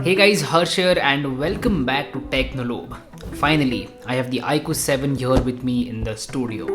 Hey guys, Harsh here and welcome back to Technolobe. Finally, I have the IQOO 7 here with me in the studio.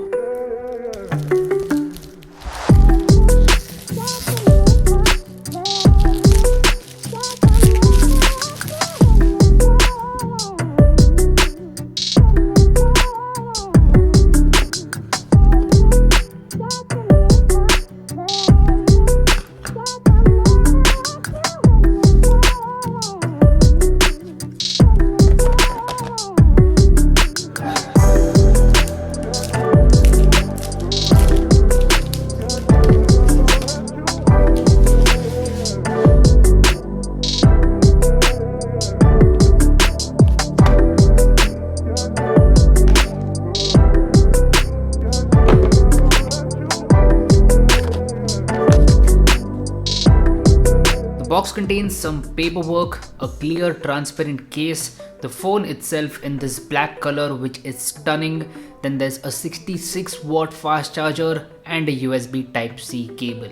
The box contains some paperwork, a clear transparent case, the phone itself in this black color which is stunning, then there's a 66 watt fast charger and a USB Type-C cable.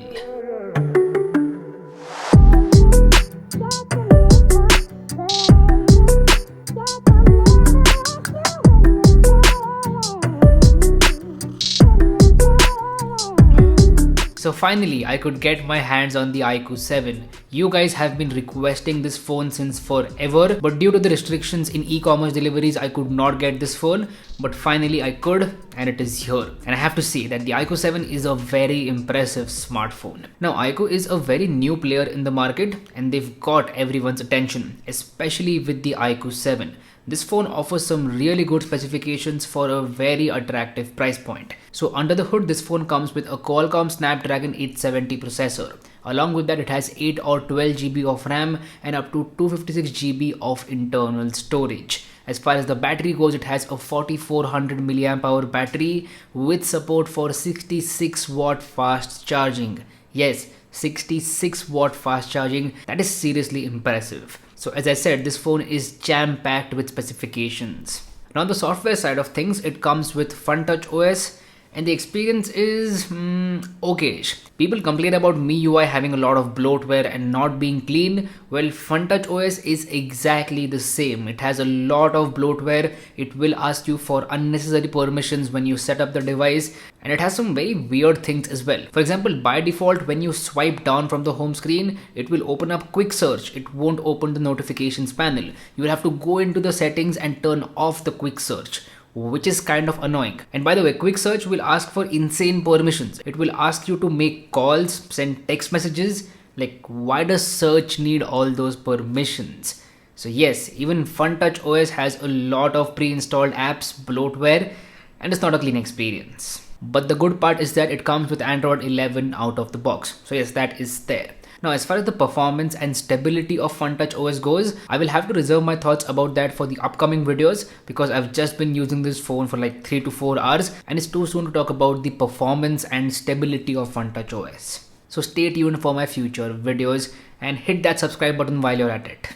So finally, I could get my hands on the IQOO 7. You guys have been requesting this phone since forever, but due to the restrictions in e-commerce deliveries, I could not get this phone, but finally I could, and it is here. And I have to say that the IQOO 7 is a very impressive smartphone. Now, IQOO is a very new player in the market, and they've got everyone's attention, especially with the IQOO 7. This phone offers some really good specifications for a very attractive price point. So under the hood, this phone comes with a Qualcomm Snapdragon 870 processor. Along with that, it has 8 or 12 GB of RAM and up to 256 GB of internal storage. As far as the battery goes, it has a 4400 mAh battery with support for 66 watt fast charging. Yes, 66 watt fast charging. That is seriously impressive. So as I said, this phone is jam-packed with specifications. Now on the software side of things, it comes with FunTouch OS and the experience is okayish. People complain about MIUI having a lot of bloatware and not being clean. Well, FunTouch OS is exactly the same. It has a lot of bloatware. It will ask you for unnecessary permissions when you set up the device, and it has some very weird things as well. For example, by default, when you swipe down from the home screen, it will open up quick search. It won't open the notifications panel. You will have to go into the settings and turn off the quick search, which is kind of annoying. And by the way, quick search will ask for insane permissions. It will ask you to make calls, send text messages. Like, why does search need all those permissions? So yes, even FunTouch OS has a lot of pre-installed apps, bloatware, and it's not a clean experience. But the good part is that it comes with Android 11 out of the box. So yes, that is there. Now, as far as the performance and stability of FunTouch OS goes, I will have to reserve my thoughts about that for the upcoming videos because I've just been using this phone for like 3 to 4 hours and it's too soon to talk about the performance and stability of FunTouch OS. So stay tuned for my future videos and hit that subscribe button while you're at it.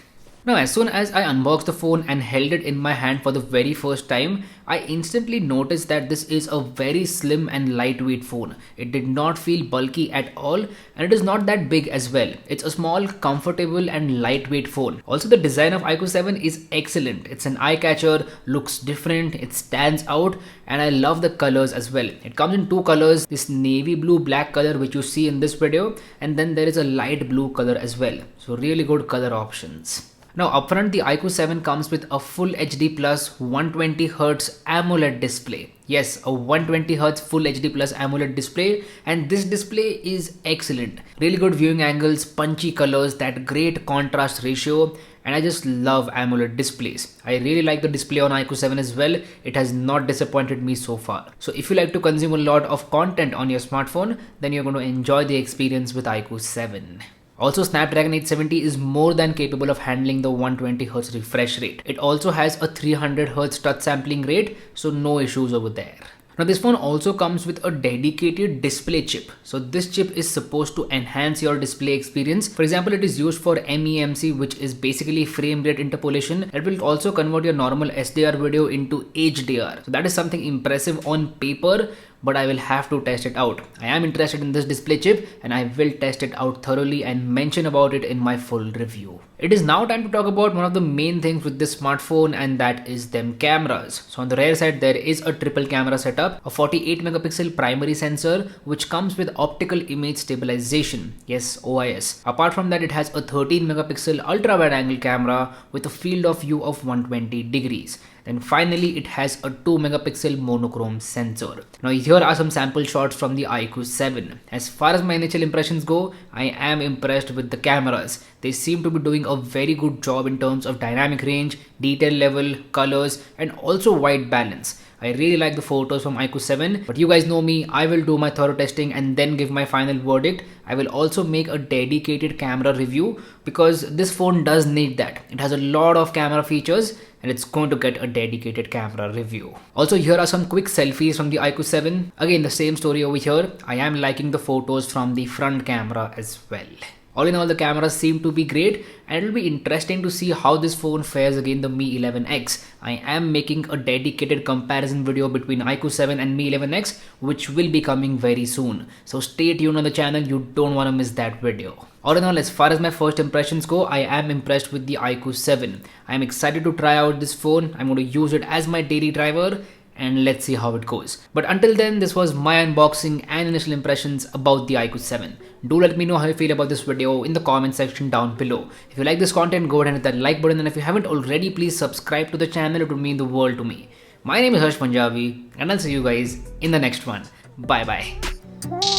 Now, as soon as I unboxed the phone and held it in my hand for the very first time, I instantly noticed that this is a very slim and lightweight phone. It did not feel bulky at all and it is not that big as well. It's a small, comfortable and lightweight phone. Also, the design of IQOO 7 is excellent. It's an eye catcher, looks different, it stands out, and I love the colors as well. It comes in two colors, this navy blue black color which you see in this video, and then there is a light blue color as well. So really good color options. Now upfront, the IQOO 7 comes with a full HD plus 120Hz AMOLED display. Yes, a 120Hz full HD plus AMOLED display, and this display is excellent. Really good viewing angles, punchy colors, that great contrast ratio, and I just love AMOLED displays. I really like the display on IQOO 7 as well. It has not disappointed me so far. So if you like to consume a lot of content on your smartphone, then you're going to enjoy the experience with IQOO 7. Also, Snapdragon 870 is more than capable of handling the 120Hz refresh rate. It also has a 300Hz touch sampling rate, so no issues over there. Now this phone also comes with a dedicated display chip. So this chip is supposed to enhance your display experience. For example, it is used for MEMC, which is basically frame rate interpolation. It will also convert your normal SDR video into HDR. So that is something impressive on paper, but I will have to test it out. I am interested in this display chip and I will test it out thoroughly and mention about it in my full review. It is now time to talk about one of the main things with this smartphone, and that is them cameras. So on the rear side there is a triple camera setup, a 48 megapixel primary sensor which comes with optical image stabilization, yes, OIS. Apart from that, it has a 13 megapixel ultra wide angle camera with a field of view of 120 degrees. Then finally it has a 2 megapixel monochrome sensor. Now here are some sample shots from the IQOO 7. As far as my initial impressions go, I am impressed with the cameras. They seem to be doing a very good job in terms of dynamic range, detail level, colors, and also white balance. I really like the photos from IQOO 7, but you guys know me, I will do my thorough testing and then give my final verdict. I will also make a dedicated camera review because this phone does need that. It has a lot of camera features and it's going to get a dedicated camera review. Also, here are some quick selfies from the IQOO 7. Again, the same story over here. I am liking the photos from the front camera as well. All in all, the cameras seem to be great and it will be interesting to see how this phone fares against the Mi 11X. I am making a dedicated comparison video between IQOO 7 and Mi 11X, which will be coming very soon. So stay tuned on the channel, you don't want to miss that video. All in all, as far as my first impressions go, I am impressed with the IQOO 7. I am excited to try out this phone. I'm going to use it as my daily driver and let's see how it goes. But until then, this was my unboxing and initial impressions about the IQOO 7. Do let me know how you feel about this video in the comment section down below. If you like this content, go ahead and hit that like button, and if you haven't already, please subscribe to the channel. It would mean the world to me. My name is Harsh Punjabi and I'll see you guys in the next one. Bye bye.